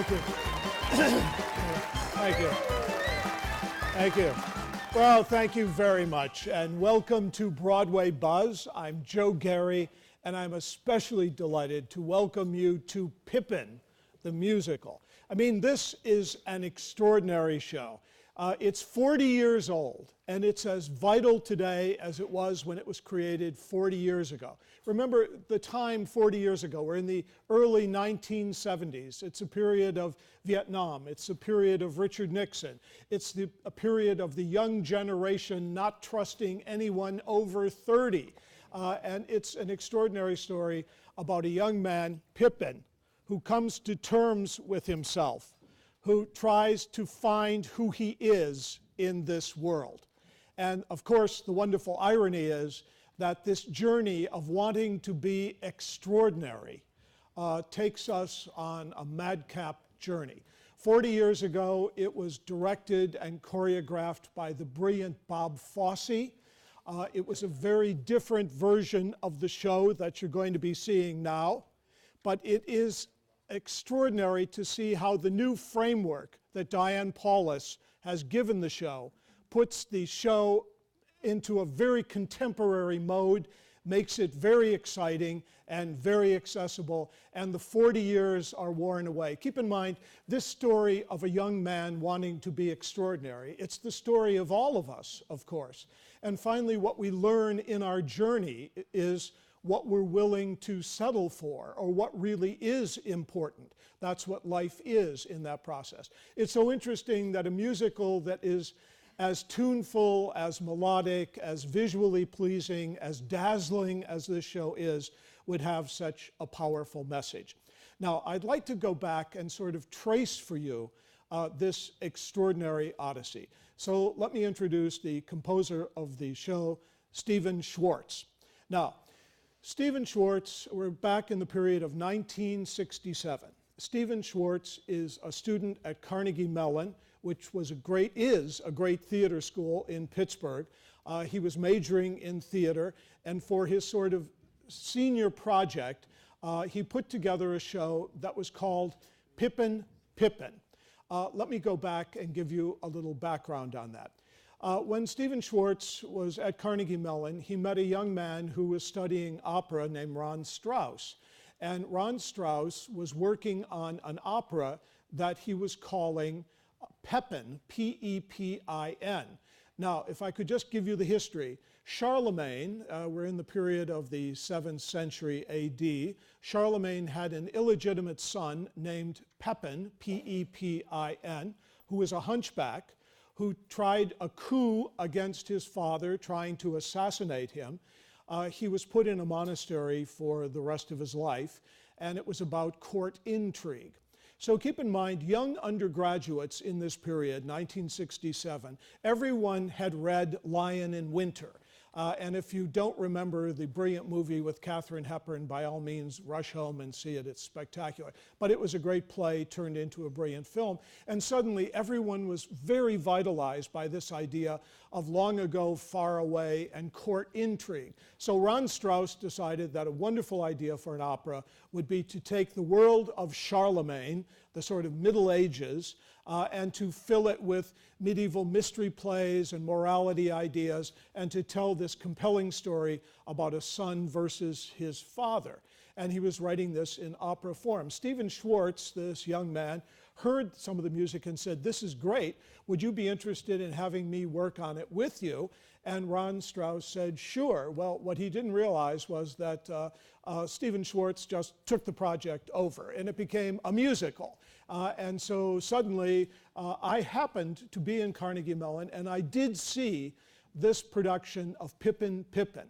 Thank you. Thank you. Thank you. Well, thank you very much, and welcome to Broadway Buzz. I'm Joe Gary, and I'm especially delighted to welcome you to Pippin, the musical. I mean, this is an extraordinary show. It's 40 years old, and it's as vital today as it was when it was created 40 years ago. Remember the time 40 years ago, we're in the early 1970s. It's a period of Vietnam. It's a period of Richard Nixon. It's a period of the young generation not trusting anyone over 30. And it's an extraordinary story about a young man, Pippin, who comes to terms with himself, who tries to find who he is in this world. And of course, the wonderful irony is that this journey of wanting to be extraordinary takes us on a madcap journey. 40 years ago, it was directed and choreographed by the brilliant Bob Fosse. It was a very different version of the show that you're going to be seeing now, but it is extraordinary to see how the new framework that Diane Paulus has given the show puts the show into a very contemporary mode, makes it very exciting and very accessible, and the 40 years are worn away. Keep in mind, this story of a young man wanting to be extraordinary, it's the story of all of us, of course. And finally, what we learn in our journey is what we're willing to settle for, or what really is important. That's what life is in that process. It's so interesting that a musical that is as tuneful, as melodic, as visually pleasing, as dazzling as this show is, would have such a powerful message. Now, I'd like to go back and sort of trace for you this extraordinary odyssey. So let me introduce the composer of the show, Stephen Schwartz. Now, Stephen Schwartz, we're back in the period of 1967. Stephen Schwartz is a student at Carnegie Mellon, which is a great theater school in Pittsburgh. He was majoring in theater, and for his sort of senior project, he put together a show that was called Pippin, Pippin. Let me go back and give you a little background on that. When Stephen Schwartz was at Carnegie Mellon, he met a young man who was studying opera named Ron Strauss. And Ron Strauss was working on an opera that he was calling Pippin, P-E-P-I-N. Now, if I could just give you the history, Charlemagne, we're in the period of the 7th century A.D., Charlemagne had an illegitimate son named Pippin, P-E-P-I-N, who was a hunchback, who tried a coup against his father, trying to assassinate him. He was put in a monastery for the rest of his life, and it was about court intrigue. So keep in mind, young undergraduates in this period, 1967, everyone had read Lion in Winter. And if you don't remember the brilliant movie with Katharine Hepburn, by all means, rush home and see it. It's spectacular. But it was a great play turned into a brilliant film. And suddenly, everyone was very vitalized by this idea of long ago, far away, and court intrigue. So Ron Strauss decided that a wonderful idea for an opera would be to take the world of Charlemagne, the sort of Middle Ages, and to fill it with medieval mystery plays and morality ideas, and to tell this compelling story about a son versus his father. And he was writing this in opera form. Stephen Schwartz, this young man, heard some of the music and said, "This is great. Would you be interested in having me work on it with you?" And Ron Strauss said, "Sure." Well, what he didn't realize was that Stephen Schwartz just took the project over, and it became a musical. And so suddenly, I happened to be in Carnegie Mellon, and I did see this production of Pippin, Pippin.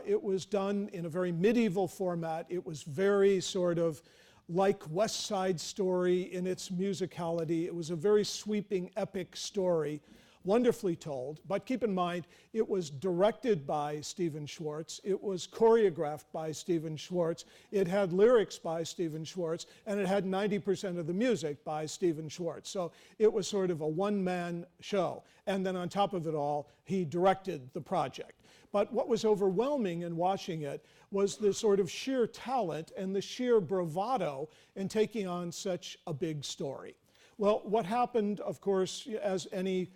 It was done in a very medieval format. It was very sort of like West Side Story in its musicality. It was a very sweeping, epic story wonderfully told, but keep in mind, it was directed by Stephen Schwartz, it was choreographed by Stephen Schwartz, it had lyrics by Stephen Schwartz, and it had 90% of the music by Stephen Schwartz. So it was sort of a one-man show. And then on top of it all, he directed the project. But what was overwhelming in watching it was the sort of sheer talent and the sheer bravado in taking on such a big story. Well, what happened, of course, as any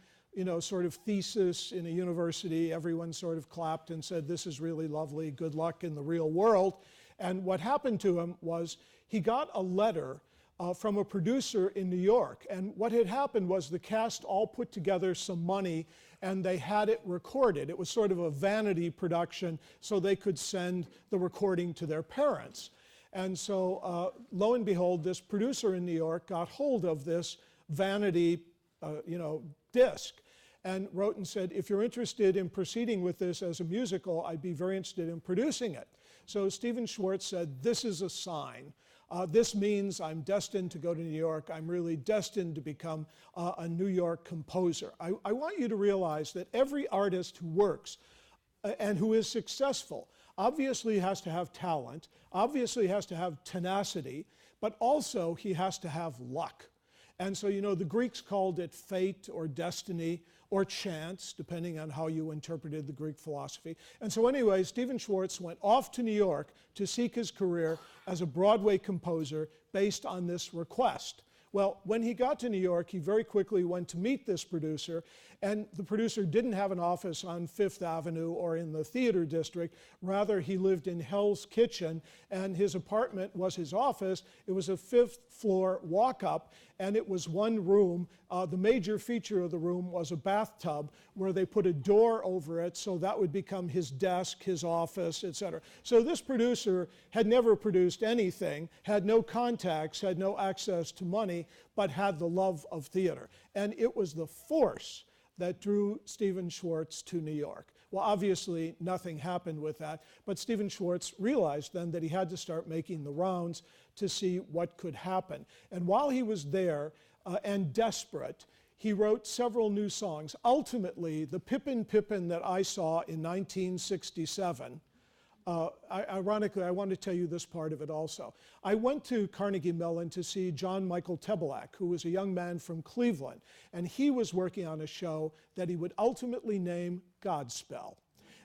sort of thesis in a university, everyone sort of clapped and said, this is really lovely, good luck in the real world. And what happened to him was he got a letter from a producer in New York. And what had happened was the cast all put together some money and they had it recorded. It was sort of a vanity production so they could send the recording to their parents. And so lo and behold, this producer in New York got hold of this vanity disc and wrote and said, if you're interested in proceeding with this as a musical, I'd be very interested in producing it. So Stephen Schwartz said, this is a sign. This means I'm destined to go to New York. I'm really destined to become a New York composer. I want you to realize that every artist who works and who is successful obviously has to have talent, obviously has to have tenacity, but also he has to have luck. And so, the Greeks called it fate or destiny or chance, depending on how you interpreted the Greek philosophy. And so anyway, Stephen Schwartz went off to New York to seek his career as a Broadway composer based on this request. Well, when he got to New York, he very quickly went to meet this producer, and the producer didn't have an office on Fifth Avenue or in the theater district. Rather, he lived in Hell's Kitchen, and his apartment was his office. It was a fifth-floor walk-up, and it was one room. The major feature of the room was a bathtub where they put a door over it, so that would become his desk, his office, etc. So this producer had never produced anything, had no contacts, had no access to money, but had the love of theater. And it was the force that drew Stephen Schwartz to New York. Well, obviously, nothing happened with that, but Stephen Schwartz realized then that he had to start making the rounds to see what could happen. And while he was there and desperate, he wrote several new songs. Ultimately, the Pippin that I saw in 1967, ironically, I want to tell you this part of it also. I went to Carnegie Mellon to see John Michael Tebelak, who was a young man from Cleveland, and he was working on a show that he would ultimately name Godspell.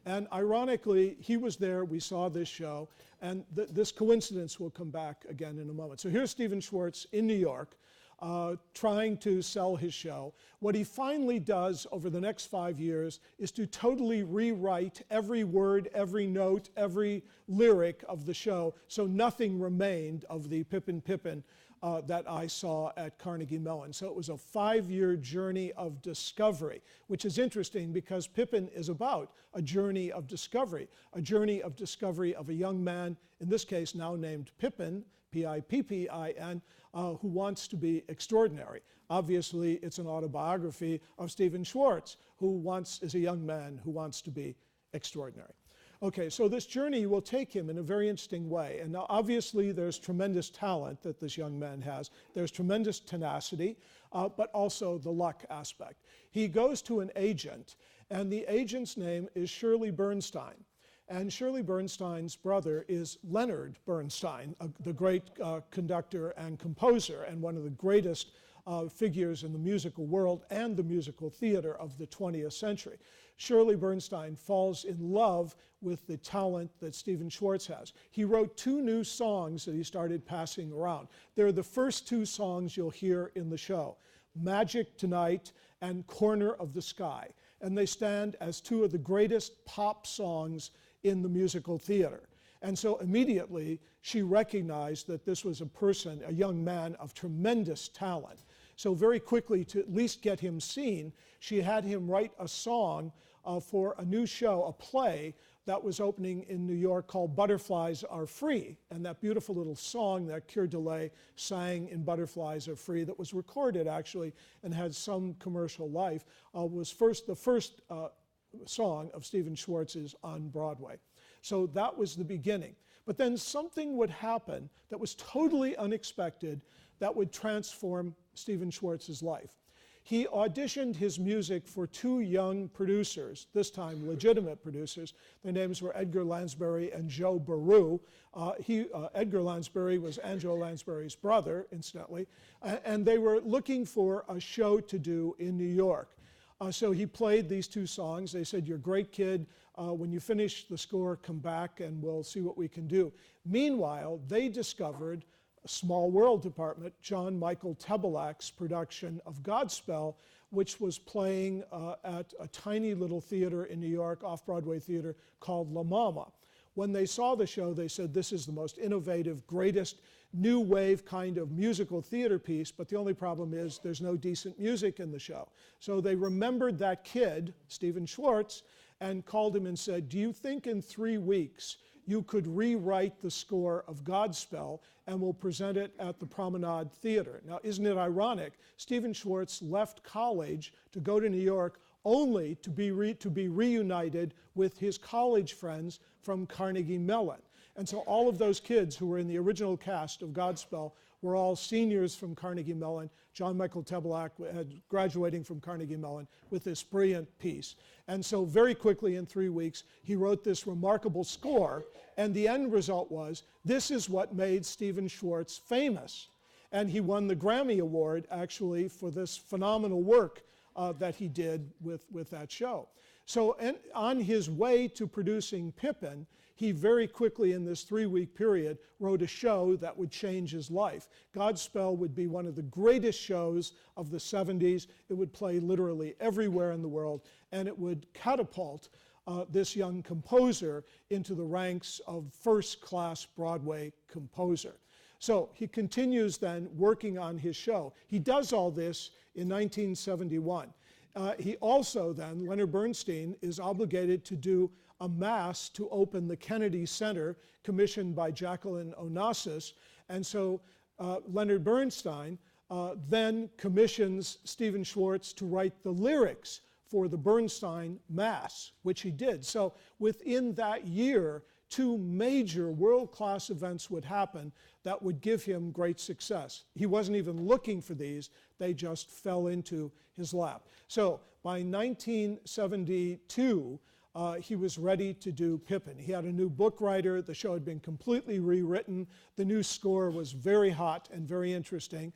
And ironically, he was there, we saw this show, and this coincidence will come back again in a moment. So here's Stephen Schwartz in New York, trying to sell his show. What he finally does over the next 5 years is to totally rewrite every word, every note, every lyric of the show, so nothing remained of the Pippin that I saw at Carnegie Mellon. So it was a 5-year journey of discovery, which is interesting because Pippin is about a journey of discovery of a young man, in this case now named Pippin, Pippin, who wants to be extraordinary. Obviously, it's an autobiography of Stephen Schwartz, who is a young man who wants to be extraordinary. Okay, so this journey will take him in a very interesting way. And now, obviously, there's tremendous talent that this young man has. There's tremendous tenacity, but also the luck aspect. He goes to an agent, and the agent's name is Shirley Bernstein. And Shirley Bernstein's brother is Leonard Bernstein, the great conductor and composer, and one of the greatest figures in the musical world and the musical theater of the 20th century. Shirley Bernstein falls in love with the talent that Stephen Schwartz has. He wrote 2 new songs that he started passing around. They're the first 2 songs you'll hear in the show, Magic Tonight and Corner of the Sky. And they stand as 2 of the greatest pop songs in the musical theater. And so immediately she recognized that this was a young man of tremendous talent. So very quickly, to at least get him seen, she had him write a song for a new show, a play that was opening in New York called Butterflies Are Free. And that beautiful little song that Keir Dullea sang in Butterflies Are Free, that was recorded actually and had some commercial life, was the first song of Stephen Schwartz's on Broadway. So that was the beginning. But then something would happen that was totally unexpected that would transform Stephen Schwartz's life. he auditioned his music for two young producers, this time legitimate producers. Their names were Edgar Lansbury and Joe Baru. Edgar Lansbury was Angelo Lansbury's brother, incidentally, and they were looking for a show to do in New York. So he played these two songs. They said, "You're a great kid. When you finish the score, come back and we'll see what we can do." Meanwhile, they discovered a Small World department, John Michael Tebelak's production of Godspell, which was playing at a tiny little theater in New York, off-Broadway theater, called La Mama. When they saw the show, they said, "This is the most innovative, greatest new wave kind of musical theater piece," but the only problem is there's no decent music in the show. So they remembered that kid, Stephen Schwartz, and called him and said, "Do you think in 3 weeks you could rewrite the score of Godspell and we'll present it at the Promenade Theater?" Now, isn't it ironic? Stephen Schwartz left college to go to New York only to be reunited with his college friends from Carnegie Mellon. And so all of those kids who were in the original cast of Godspell were all seniors from Carnegie Mellon. John Michael Tebelak had graduating from Carnegie Mellon with this brilliant piece. And so very quickly, in 3 weeks, he wrote this remarkable score, and the end result was, this is what made Stephen Schwartz famous. And he won the Grammy Award, actually, for this phenomenal work that he did with that show. So on his way to producing Pippin, he very quickly, in this 3-week period, wrote a show that would change his life. Godspell would be one of the greatest shows of the 70s. It would play literally everywhere in the world, and it would catapult this young composer into the ranks of first-class Broadway composer. So he continues then working on his show. He does all this in 1971. He also then, Leonard Bernstein, is obligated to do a mass to open the Kennedy Center, commissioned by Jacqueline Onassis. And so Leonard Bernstein then commissions Stephen Schwartz to write the lyrics for the Bernstein Mass, which he did. So within that year, 2 major world-class events would happen that would give him great success. He wasn't even looking for these. They just fell into his lap. So by 1972, he was ready to do Pippin. He had a new book writer. The show had been completely rewritten. The new score was very hot and very interesting.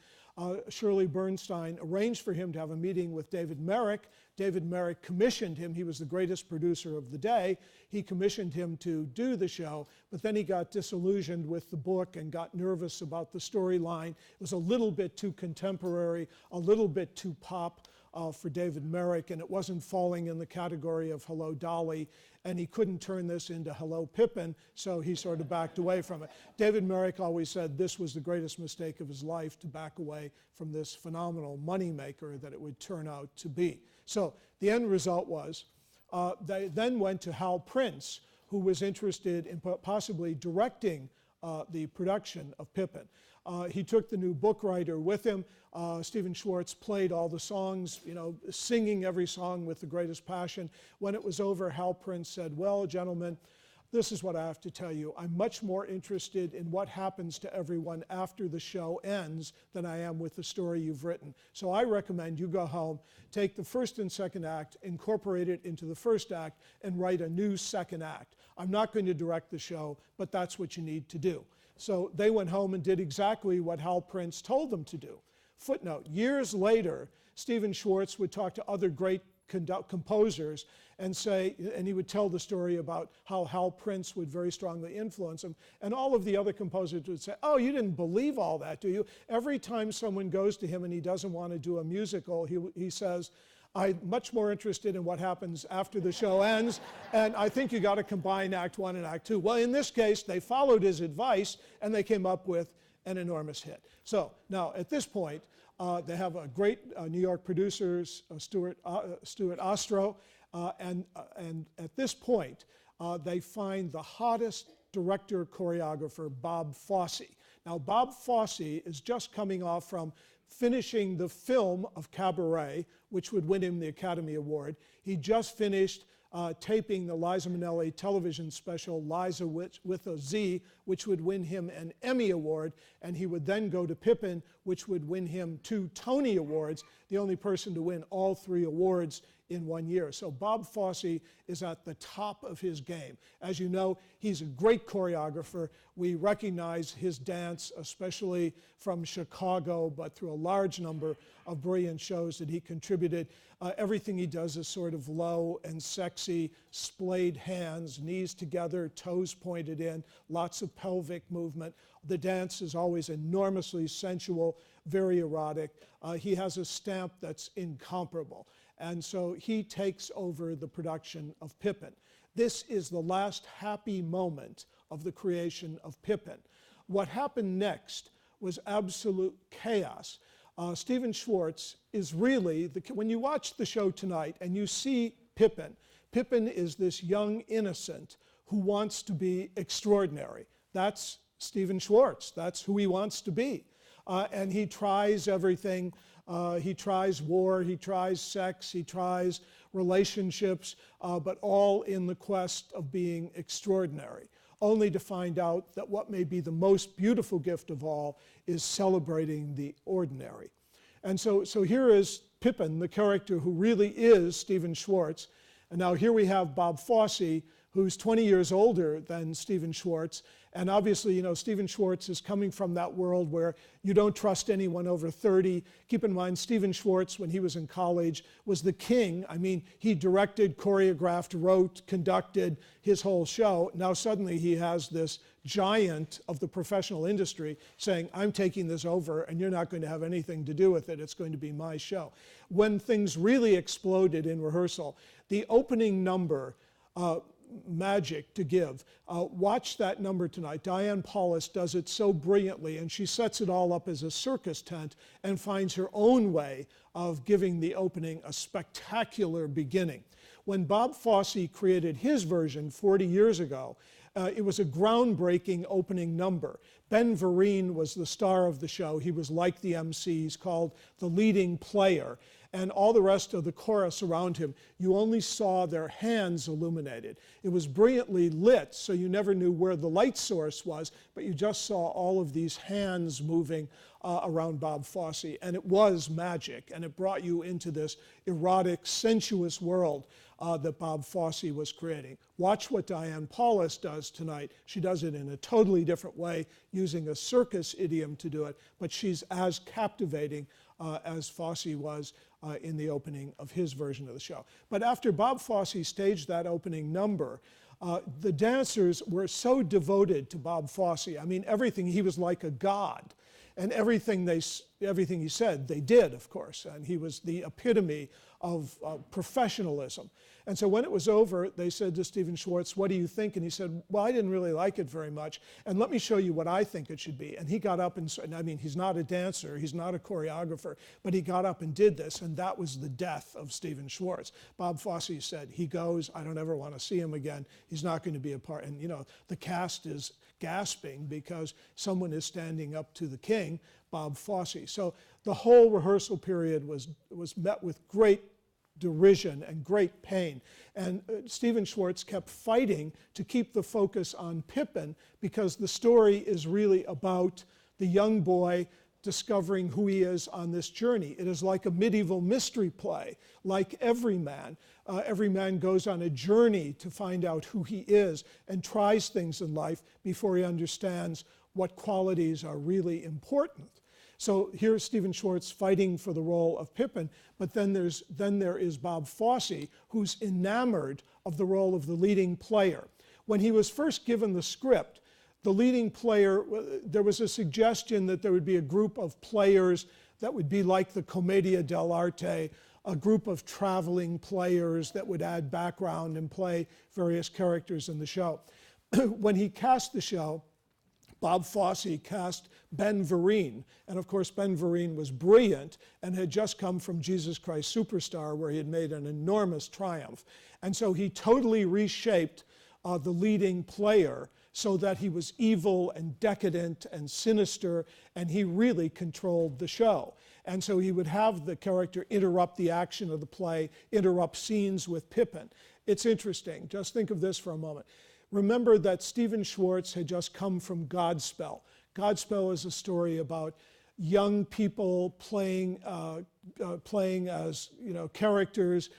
Shirley Bernstein arranged for him to have a meeting with David Merrick. David Merrick commissioned him. He was the greatest producer of the day. He commissioned him to do the show, but then he got disillusioned with the book and got nervous about the storyline. It was a little bit too contemporary, a little bit too pop for David Merrick, and it wasn't falling in the category of Hello, Dolly, and he couldn't turn this into Hello, Pippin, so he sort of backed away from it. David Merrick always said this was the greatest mistake of his life, to back away from this phenomenal moneymaker that it would turn out to be. So the end result was they then went to Hal Prince, who was interested in possibly directing the production of Pippin. He took the new book writer with him. Stephen Schwartz played all the songs, singing every song with the greatest passion. When it was over, Hal Prince said, "Well, gentlemen, this is what I have to tell you. I'm much more interested in what happens to everyone after the show ends than I am with the story you've written. So I recommend you go home, take the first and second act, incorporate it into the first act, and write a new second act. I'm not going to direct the show, but that's what you need to do." So they went home and did exactly what Hal Prince told them to do. Footnote, years later, Stephen Schwartz would talk to other great composers and he would tell the story about how Hal Prince would very strongly influence him. And all of the other composers would say, "Oh, you didn't believe all that, do you?" Every time someone goes to him and he doesn't want to do a musical, he says, "I'm much more interested in what happens after the show ends, and I think you got to combine Act 1 and Act 2. Well, in this case, they followed his advice, and they came up with an enormous hit. So now, at this point, they have a great New York producers, Stuart Ostro, and at this point, they find the hottest director-choreographer, Bob Fosse. Now, Bob Fosse is just coming off from finishing the film of Cabaret, which would win him the Academy Award. He just finished taping the Liza Minnelli television special, Liza with a Z, which would win him an Emmy Award, and he would then go to Pippin, which would win him 2 Tony Awards, the only person to win all 3 awards in 1 year. So Bob Fosse is at the top of his game. As you know, he's a great choreographer. We recognize his dance, especially from Chicago, but through a large number of brilliant shows that he contributed. Everything he does is sort of low and sexy, splayed hands, knees together, toes pointed in, lots of pelvic movement. The dance is always enormously sensual, very erotic. He has a stamp that's incomparable. And so he takes over the production of Pippin. This is the last happy moment of the creation of Pippin. What happened next was absolute chaos. Stephen Schwartz is really, when you watch the show tonight and you see Pippin, Pippin is this young innocent who wants to be extraordinary. That's Stephen Schwartz. That's who he wants to be. And he tries everything. He tries war, he tries sex, he tries relationships, but all in the quest of being extraordinary, only to find out that what may be the most beautiful gift of all is celebrating the ordinary. And so here is Pippin, the character who really is Stephen Schwartz. And now here we have Bob Fosse, who's 20 years older than Stephen Schwartz. And obviously, you know, Stephen Schwartz is coming from that world where you don't trust anyone over 30. Keep in mind, Stephen Schwartz, when he was in college, was the king. I mean, he directed, choreographed, wrote, conducted his whole show. Now suddenly he has this giant of the professional industry saying, I'm taking this over and you're not going to have anything to do with it. It's going to be my show. When things really exploded in rehearsal, the opening number, magic to give. Watch that number tonight. Diane Paulus does it so brilliantly, and she sets it all up as a circus tent and finds her own way of giving the opening a spectacular beginning. When Bob Fosse created his version 40 years ago, it was a groundbreaking opening number. Ben Vereen was the star of the show. He was like the MC. He's called the leading player. And all the rest of the chorus around him, you only saw their hands illuminated. It was brilliantly lit, so you never knew where the light source was, but you just saw all of these hands moving around Bob Fosse. And it was magic, and it brought you into this erotic, sensuous world that Bob Fosse was creating. Watch what Diane Paulus does tonight. She does it in a totally different way, using a circus idiom to do it, but she's as captivating as Fosse was in the opening of his version of the show. But after Bob Fosse staged that opening number, the dancers were so devoted to Bob Fosse. I mean, everything, he was like a god. And everything he said, they did, of course. And he was the epitome of professionalism. And so when it was over, they said to Stephen Schwartz, what do you think? And he said, well, I didn't really like it very much. And let me show you what I think it should be. And he got up and I mean, he's not a dancer, he's not a choreographer, but he got up and did this. And that was the death of Stephen Schwartz. Bob Fosse said, he goes, I don't ever want to see him again. He's not going to be a part. And, you know, the cast is gasping because someone is standing up to the king, Bob Fosse. So the whole rehearsal period was met with great derision and great pain. And Stephen Schwartz kept fighting to keep the focus on Pippin because the story is really about the young boy discovering who he is on this journey. It is like a medieval mystery play, like Every Man. Every man goes on a journey to find out who he is and tries things in life before he understands what qualities are really important. So here's Stephen Schwartz fighting for the role of Pippin, but then there is Bob Fosse, who's enamored of the role of the leading player. When he was first given the script, the leading player, there was a suggestion that there would be a group of players that would be like the Commedia dell'arte, a group of traveling players that would add background and play various characters in the show. When he cast the show, Bob Fosse cast Ben Vereen. And of course, Ben Vereen was brilliant and had just come from Jesus Christ Superstar, where he had made an enormous triumph. And so he totally reshaped the leading player so that he was evil and decadent and sinister, and he really controlled the show. And so he would have the character interrupt the action of the play, interrupt scenes with Pippin. It's interesting. Just think of this for a moment. Remember that Stephen Schwartz had just come from Godspell. Godspell is a story about young people playing as characters,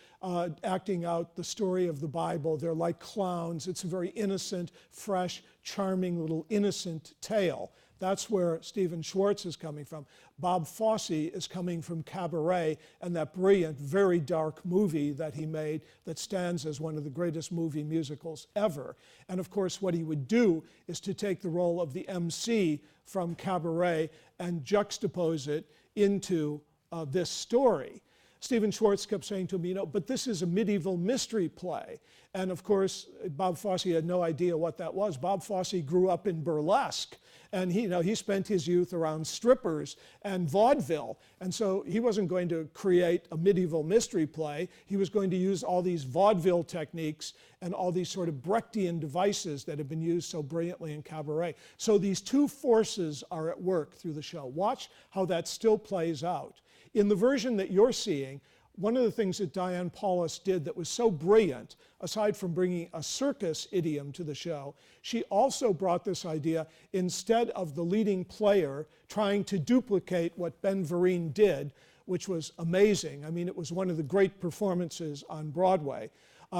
acting out the story of the Bible. They're like clowns. It's a very innocent, fresh, charming little innocent tale. That's where Stephen Schwartz is coming from. Bob Fosse is coming from Cabaret and that brilliant, very dark movie that he made that stands as one of the greatest movie musicals ever. And of course, what he would do is to take the role of the MC from Cabaret and juxtapose it into this story. Stephen Schwartz kept saying to me, but this is a medieval mystery play. And of course, Bob Fosse had no idea what that was. Bob Fosse grew up in burlesque. And he spent his youth around strippers and vaudeville. And so he wasn't going to create a medieval mystery play. He was going to use all these vaudeville techniques and all these sort of Brechtian devices that have been used so brilliantly in Cabaret. So these two forces are at work through the show. Watch how that still plays out. In the version that you're seeing, one of the things that Diane Paulus did that was so brilliant, aside from bringing a circus idiom to the show, she also brought this idea, instead of the leading player trying to duplicate what Ben Vereen did, which was amazing. I mean, it was one of the great performances on Broadway.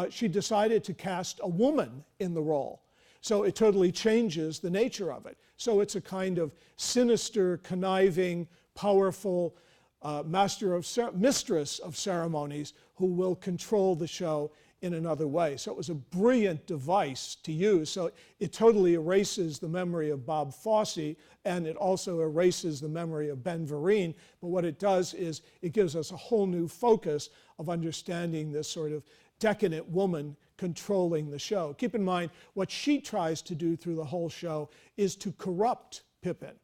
She decided to cast a woman in the role. So it totally changes the nature of it. So it's a kind of sinister, conniving, powerful, mistress of ceremonies who will control the show in another way. So it was a brilliant device to use. So it totally erases the memory of Bob Fosse, and it also erases the memory of Ben Vereen. But what it does is it gives us a whole new focus of understanding this sort of decadent woman controlling the show. Keep in mind, what she tries to do through the whole show is to corrupt Pippin.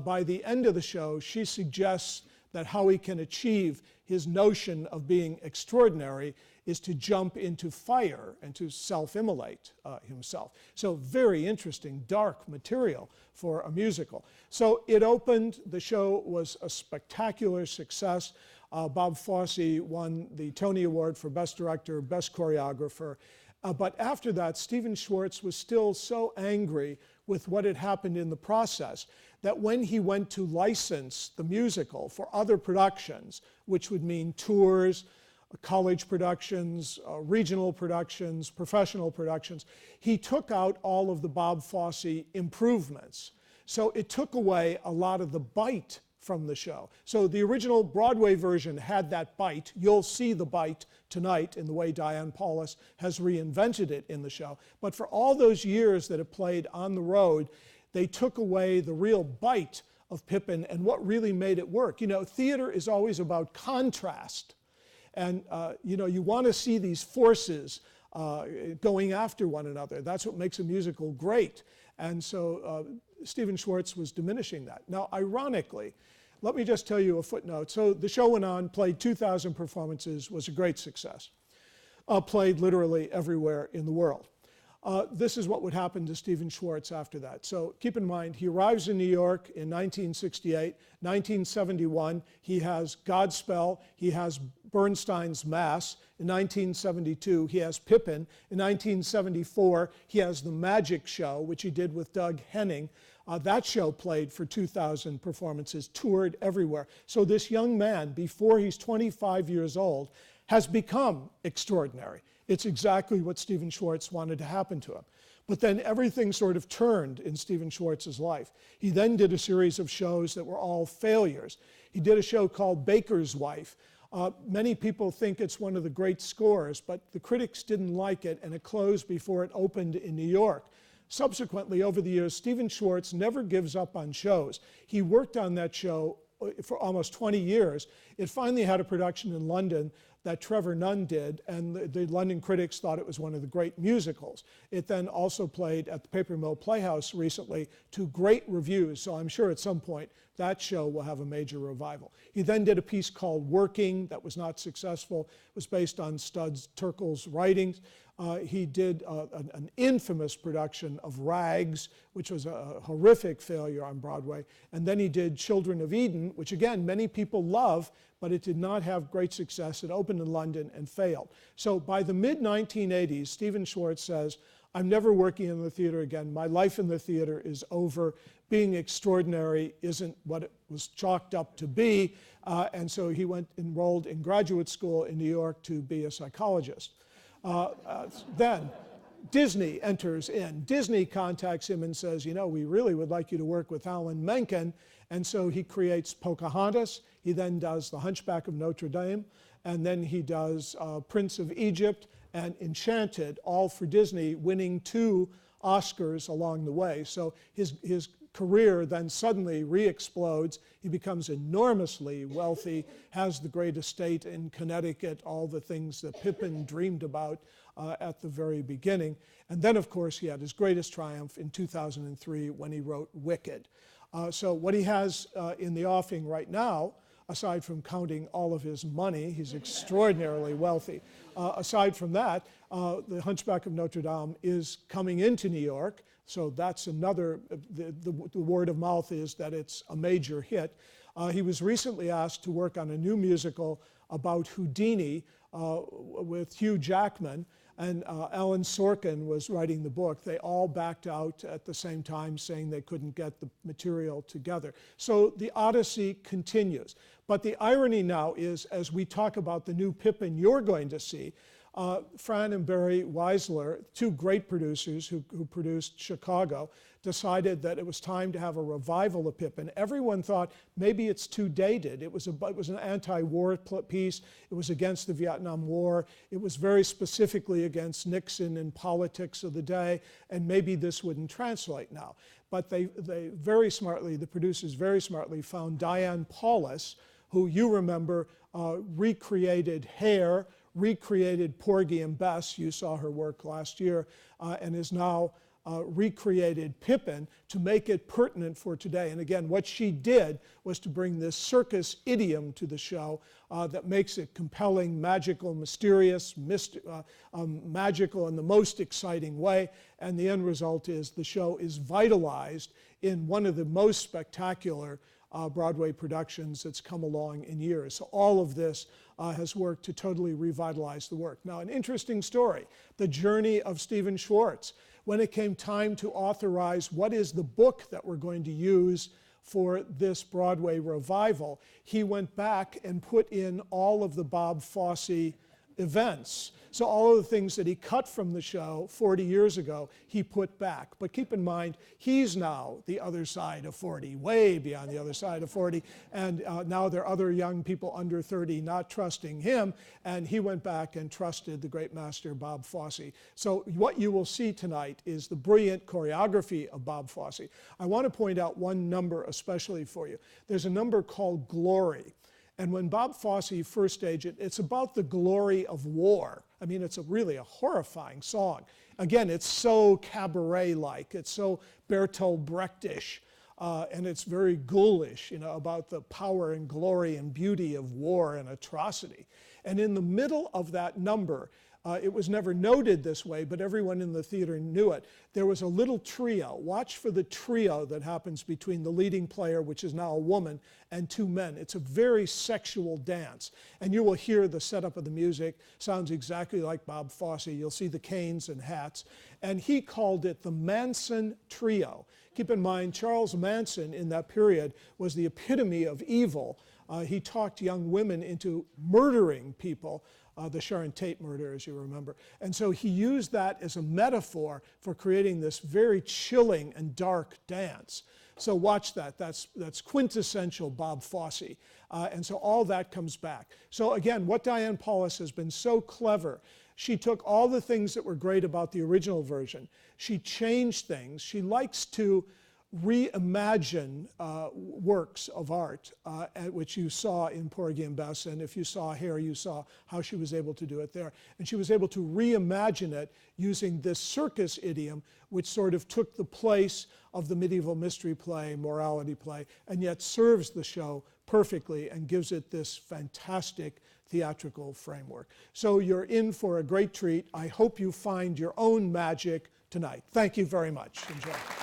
By the end of the show, she suggests that how he can achieve his notion of being extraordinary is to jump into fire and to self-immolate himself. So very interesting, dark material for a musical. So it opened, the show was a spectacular success. Bob Fosse won the Tony Award for Best Director, Best Choreographer. But after that, Stephen Schwartz was still so angry with what had happened in the process that when he went to license the musical for other productions, which would mean tours, college productions, regional productions, professional productions, he took out all of the Bob Fosse improvements. So it took away a lot of the bite from the show. So the original Broadway version had that bite. You'll see the bite tonight in the way Diane Paulus has reinvented it in the show. But for all those years that it played on the road, they took away the real bite of Pippin and what really made it work. Theater is always about contrast. And you want to see these forces going after one another. That's what makes a musical great. And so Stephen Schwartz was diminishing that. Now, ironically, let me just tell you a footnote. So the show went on, played 2,000 performances, was a great success. Played literally everywhere in the world. This is what would happen to Stephen Schwartz after that. So keep in mind, he arrives in New York in 1968. 1971, he has Godspell. He has Bernstein's Mass. In 1972, he has Pippin. In 1974, he has The Magic Show, which he did with Doug Henning. That show played for 2,000 performances, toured everywhere. So this young man, before he's 25 years old, has become extraordinary. It's exactly what Stephen Schwartz wanted to happen to him. But then everything sort of turned in Stephen Schwartz's life. He then did a series of shows that were all failures. He did a show called Baker's Wife. Many people think it's one of the great scores, but the critics didn't like it, and it closed before it opened in New York. Subsequently, over the years, Stephen Schwartz never gives up on shows. He worked on that show for almost 20 years. It finally had a production in London that Trevor Nunn did, and the London critics thought it was one of the great musicals. It then also played at the Paper Mill Playhouse recently to great reviews, so I'm sure at some point that show will have a major revival. He then did a piece called Working that was not successful. It was based on Studs Terkel's writings. He did an infamous production of Rags, which was a horrific failure on Broadway. And then he did Children of Eden, which again, many people love, but it did not have great success. It opened in London and failed. So by the mid-1980s, Stephen Schwartz says, I'm never working in the theater again. My life in the theater is over. Being extraordinary isn't what was chalked up to be, and so he enrolled in graduate school in New York to be a psychologist. Then Disney enters in. Disney contacts him and says, you know, we really would like you to work with Alan Menken, and so he creates Pocahontas. He then does The Hunchback of Notre Dame, and then he does Prince of Egypt and Enchanted, all for Disney, winning 2 Oscars along the way. So his career then suddenly re-explodes. He becomes enormously wealthy, has the great estate in Connecticut, all the things that Pippin dreamed about at the very beginning. And then, of course, he had his greatest triumph in 2003 when he wrote Wicked. So what he has in the offing right now, aside from counting all of his money, he's extraordinarily wealthy. Aside from that, The Hunchback of Notre Dame is coming into New York, so that's another, the word of mouth is that it's a major hit. He was recently asked to work on a new musical about Houdini with Hugh Jackman, and Alan Sorkin was writing the book. They all backed out at the same time, saying they couldn't get the material together. So the Odyssey continues. But the irony now is, as we talk about the new Pippin you're going to see, Fran and Barry Weisler, 2 great producers who produced Chicago, decided that it was time to have a revival of Pippin. Everyone thought maybe it's too dated. It was an anti-war piece. It was against the Vietnam War. It was very specifically against Nixon and politics of the day, and maybe this wouldn't translate now. But they very smartly, the producers very smartly found Diane Paulus, who you remember recreated Hair, recreated Porgy and Bess, you saw her work last year, and is now recreated Pippin to make it pertinent for today. And again, what she did was to bring this circus idiom to the show that makes it compelling, magical, mysterious, magical in the most exciting way. And the end result is the show is vitalized in one of the most spectacular Broadway productions that's come along in years. So all of this has worked to totally revitalize the work. Now, an interesting story, the journey of Stephen Schwartz. When it came time to authorize what is the book that we're going to use for this Broadway revival, he went back and put in all of the Bob Fosse events. So all of the things that he cut from the show 40 years ago, he put back. But keep in mind, he's now the other side of 40, way beyond the other side of 40. And now there are other young people under 30 not trusting him. And he went back and trusted the great master Bob Fosse. So what you will see tonight is the brilliant choreography of Bob Fosse. I want to point out one number especially for you. There's a number called Glory. And when Bob Fosse first staged it, it's about the glory of war. I mean, it's really a horrifying song. Again, it's so cabaret-like. It's so Bertolt Brechtish. And it's very ghoulish, you know, about the power and glory and beauty of war and atrocity. And in the middle of that number, it was never noted this way, but everyone in the theater knew it. There was a little trio. Watch for the trio that happens between the leading player, which is now a woman, and 2 men. It's a very sexual dance. And you will hear the setup of the music. Sounds exactly like Bob Fosse. You'll see the canes and hats. And he called it the Manson Trio. Keep in mind, Charles Manson in that period was the epitome of evil. He talked young women into murdering people. The Sharon Tate murder, as you remember. And so he used that as a metaphor for creating this very chilling and dark dance. So watch that. That's quintessential Bob Fosse. And so all that comes back. So again, what Diane Paulus has been so clever, she took all the things that were great about the original version. She changed things. She likes to reimagine works of art, which you saw in Porgy and Bess, and if you saw Hair, you saw how she was able to do it there. And she was able to reimagine it using this circus idiom, which sort of took the place of the medieval mystery play, morality play, and yet serves the show perfectly and gives it this fantastic theatrical framework. So you're in for a great treat. I hope you find your own magic tonight. Thank you very much. Enjoy.